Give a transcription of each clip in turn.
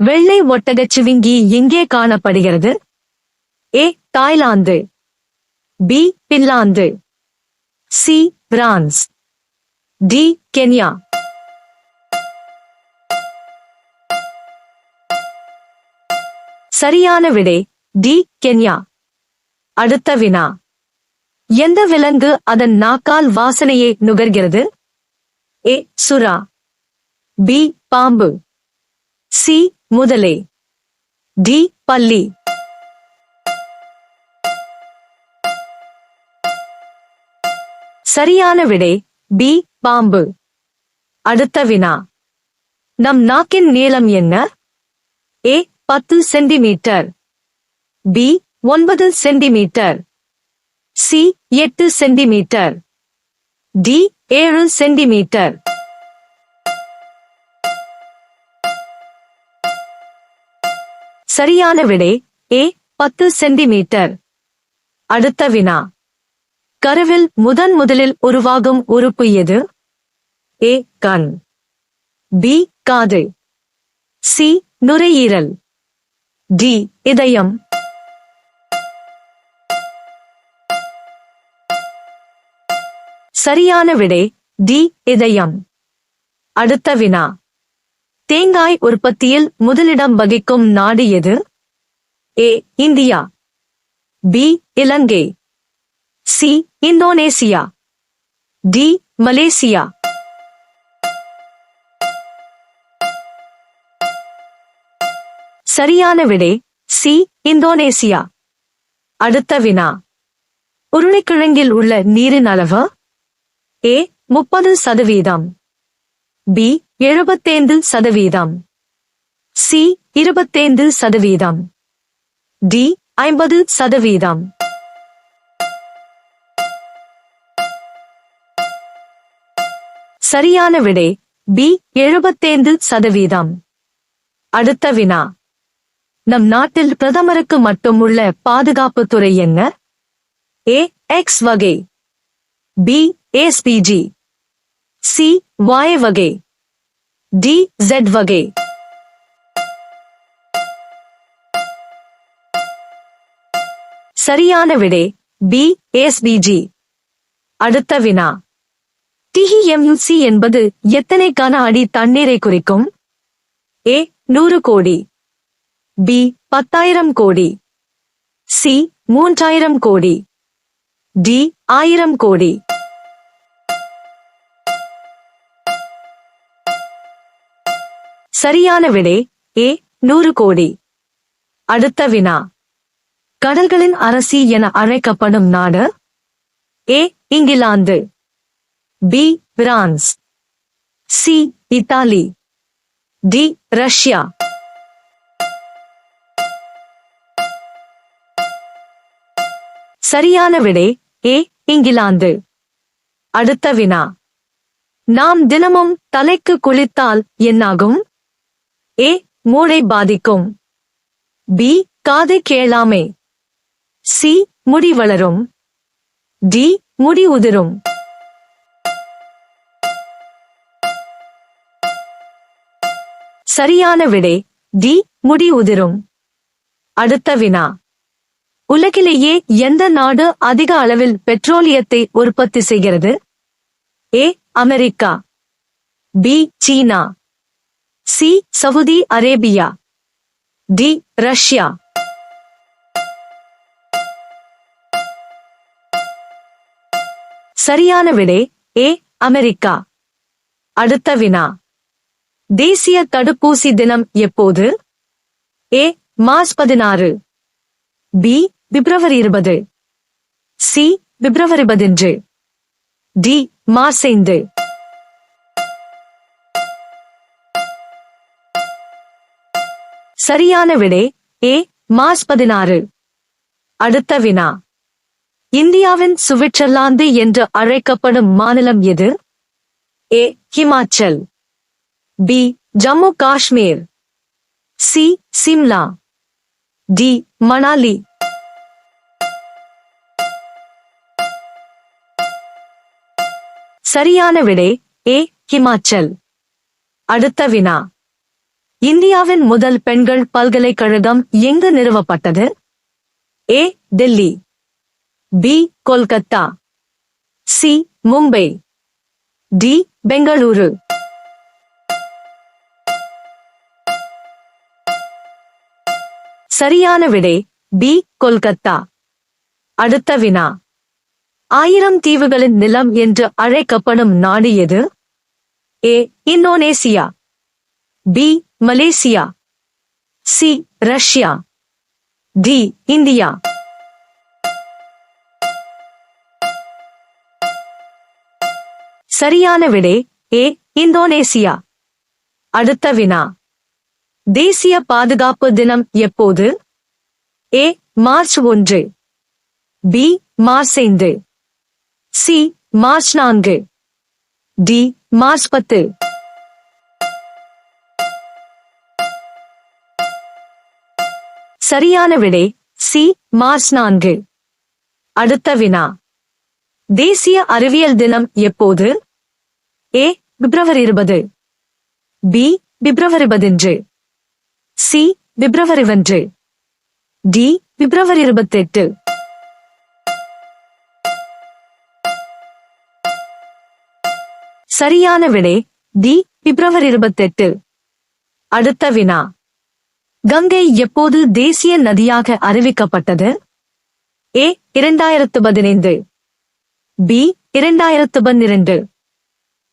வெள்ளை ஒட்டகச்சிவிங்கி எங்கே காணப்படுகிறது? A. Thailand. B. Finland. C. France. D. Kenya. சரியான விடை டி. கென்யா. அடுத்த வினா. எந்த விலங்கு அதன் நாக்கால் வாசனையை நுகர்கிறது? ஏ. சுறா. பி. பாம்பு. சி. முதலை. டி. பல்லி. சரியான விடை பி. பாம்பு. அடுத்த வினா. நம் நாக்கின் நீளம் என்ன? A. 10 centimetre. B. 9 centimetre. C. 8 centimetre. D. 7 centimetre. சரியான விடை ஏ. 10 சென்டிமீட்டர். அடுத்த வினா. கருவில் முதலில் உருவாகும் உறுப்பு எது? ஏ. கண். பி. காது. சி. நுரையீரல். டி. இதயம். சரியான விடை டி. இதயம். அடுத்த வினா. தேங்காய் உற்பத்தியில் முதலிடம் வகிக்கும் நாடு எது? ஏ. இந்தியா. பி. இலங்கை. சி. இந்தோனேசியா. டி. மலேசியா. சரியான விடை சி. இந்தோனேசியா. அடுத்த வினா. உருளைக்கிழங்கில் உள்ள நீரின் அளவு? ஏ. 30%. பி. 75%. சி. 25%. டி. 50%. சரியான விடை பி. 75%. அடுத்த வினா. நம் நாட்டில் பிரதமருக்கு மட்டும் உள்ள பாதுகாப்பு துறை என்ன? ஏ. எக்ஸ் வகை. பி. எஸ்பிஜி. சி. Y வகை. டி. Z வகை. சரியான விடை பி. எஸ்பிஜி. அடுத்த வினா. TMUC என்பது எத்தனை கன அடி தண்ணீரை குறிக்கும்? ஏ. 100 கோடி. பி. 10,000 கோடி. சி. 3,000 கோடி. டி. 1000 கோடி. சரியான விடை ஏ. 100 கோடி. அடுத்த வினா. கடல்களின் அரசி என அழைக்கப்படும் நாடு? A. England. B. France. C. Italy. D. Russia. சரியான விடை ஏ. இங்கிலாந்து. அடுத்த வினா. நாம் தினமும் தலைக்கு குளித்தால் என்னாகும்? ஏ. மூளை பாதிக்கும். பி. காது கேளாமை. சி. முடி வளரும். டி. முடி உதிரும். சரியான விடை டி. முடி உதிரும். அடுத்த வினா. உலகிலேயே எந்த நாடு அதிக அளவில் பெட்ரோலியத்தை உற்பத்தி செய்கிறது? A. America. B. China. C. Saudi Arabia. D. Russia. சரியான விடை ஏ. அமெரிக்கா. அடுத்த வினா. தேசிய தடுப்பூசி தினம் எப்போது? A. March 16. B. February 20. C. February 11. D. March 5. சரியான விடை ஏ. மார்ச் 16. அடுத்த வினா. இந்தியாவின் சுவிட்சர்லாந்து என்று அழைக்கப்படும் மாநிலம் எது? A. Himachal. B. Jammu Kashmir. C. Shimla. D. Manali. சரியான விடை ஏ. ஹிமாச்சல். அடுத்த வினா. இந்தியாவின் முதல் பெண்கள் பல்கலைக்கழகம் எங்கு நிறுவப்பட்டது? A. Delhi, B. Kolkata, C. Mumbai, D. Bengaluru. சரியான விடை பி. கொல்கத்தா. அடுத்த வினா. 1000 தீவுகளின் நிலம் என்று அழைக்கப்படும் நாடு எது? A. Indonesia, B. Malaysia, C. Russia, D. India. சரியான விடை ஏ. இந்தோனேசியா. அடுத்த வினா. தேசிய பாதுகாப்பு தினம் எப்போது? A. March 1, B. March 5, C. March 4, D. March 10. சரியான விடை சி. மார்ச் 4. அடுத்த வினா. தேசிய அறிவியல் தினம் எப்போது? ஏ. பிப்ரவரி 20, பி. பிப்ரவரி 11, சி. பிப்ரவரி 1, டி. பிப்ரவரி 28. சரியான விடை டி. பிப்ரவரி 28. அடுத்த வினா. கங்கை எப்போது தேசிய நதியாக அறிவிக்கப்பட்டது? ஏ. 2015, பி. 2012,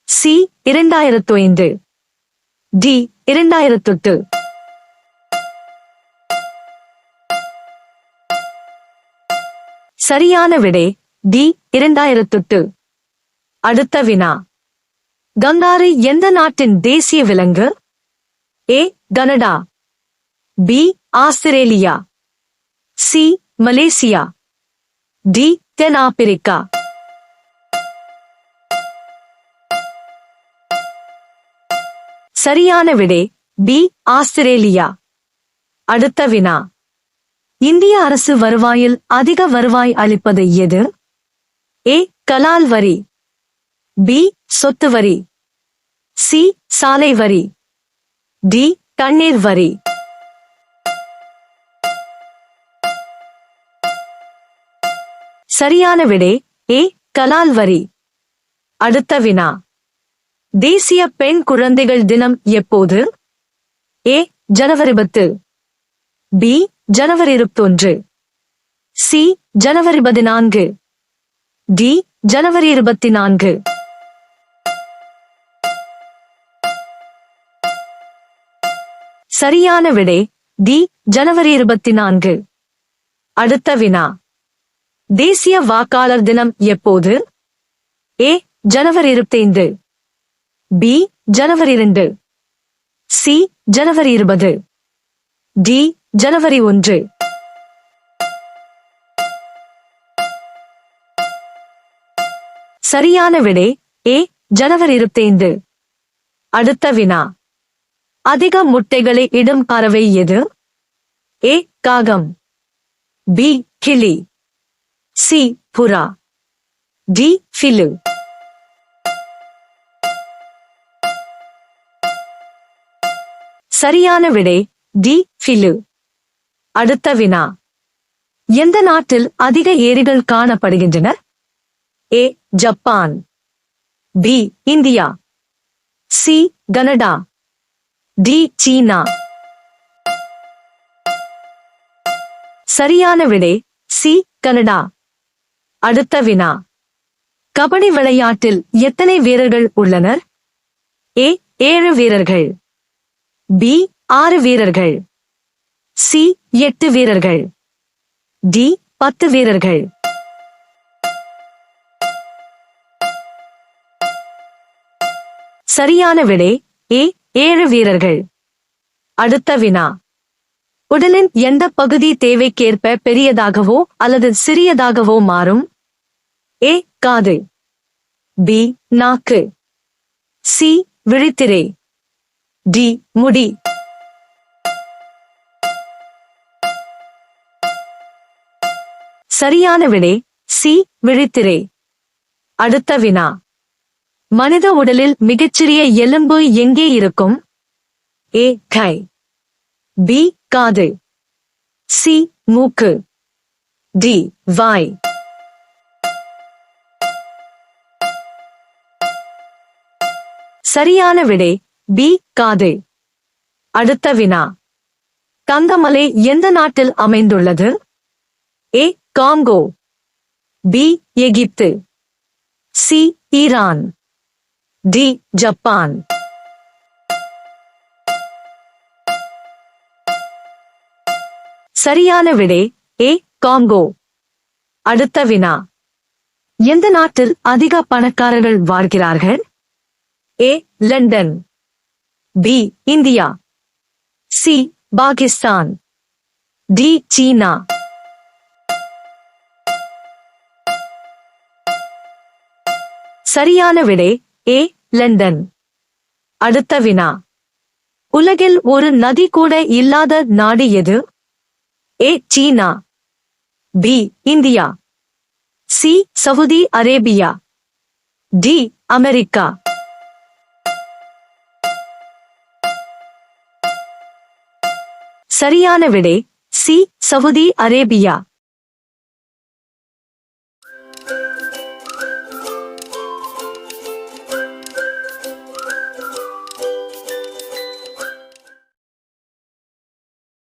சி. 2005, டி. 2008. சரியான விடை டி. 2008. அடுத்த வினா. கங்காரு எந்த நாட்டின் தேசிய விலங்கு? A. Canada, B. Australia, C. Malaysia, D. தென்னாப்பிரிக்கா. சரியான விடை பி. ஆஸ்திரேலியா. அடுத்த வினா. இந்திய அரசு வருவாயில் அதிக வருவாய் அளிப்பது எது? ஏ. கலால் வரி, பி. சொத்து வரி, சி. சாலை வரி, டி. தண்ணீர் வரி. சரியான விடை ஏ. கலால் வரி. அடுத்த வினா. தேசிய பெண் குழந்தைகள் தினம் எப்போது? ஏ. ஜனவரி 10, பி. ஜனவரி 21, சி. ஜனவரி 14, டி. ஜனவரி 24. சரியான விடை டி. ஜனவரி 24. அடுத்த வினா. தேசிய வாக்காளர் தினம் எப்போது? ஏ. ஜனவரி 25, பி. ஜனவரி 2, சி. ஜனவரி 20, டி. ஜனவரி 1. சரியான விடை ஏ. ஜனவரி 25. அடுத்த வினா. அதிக முட்டைகளை இடும் பறவை எது? ஏ. காகம், பி. கிளி, சி. புறா, டி. ஃபிலு. சரியான விடை டி. ஃபிலு. அடுத்த வினா. எந்த நாட்டில் அதிக ஏரிகள் காணப்படுகின்றன? A. Japan, B. India, C. Canada, D. China. சரியான விடை சி. கனடா. அடுத்த வினா. கபடி விளையாட்டில் எத்தனை வீரர்கள் உள்ளனர்? ஏ. 7 வீரர்கள், பி. 6 வீரர்கள், சி. 8 வீரர்கள், டி. 10 வீரர்கள். சரியான விடை ஏ. 7 வீரர்கள். அடுத்த வினா. உடலின் எந்த பகுதி தேவைக்கேற்ப பெரியதாகவோ அல்லது சிறியதாகவோ மாறும்? ஏ. காது, பி. நாக்கு, சி. விழித்திரை, டி. முடி. சரியான விடை சி. விழித்திரை. அடுத்த வினா. மனித உடலில் மிகச்சிறிய எலும்பு எங்கே இருக்கும்? ஏ கை, பி காது, சி மூக்கு, டி வாய். சரியான விடை பி காது. அடுத்த வினா. கந்தமலை எந்த நாட்டில் அமைந்துள்ளது? ஏ காங்கோ, பி எகிப்து, சி ஈரான், டி ஜப்பான். சரியான விடை ஏ காங்கோ. அடுத்த வினா. எந்த நாட்டில் அதிக பணக்காரர்கள் வாழ்கிறார்கள்? A London, B India, C Pakistan, D China. சரியான விடை ஏ லண்டன். அடுத்த வினா. உலகில் ஒரு நதி கூட இல்லாத நாடு எது? A China, B India, C Saudi Arabia, D America. சரியான விடை சி சவுதி அரேபியா.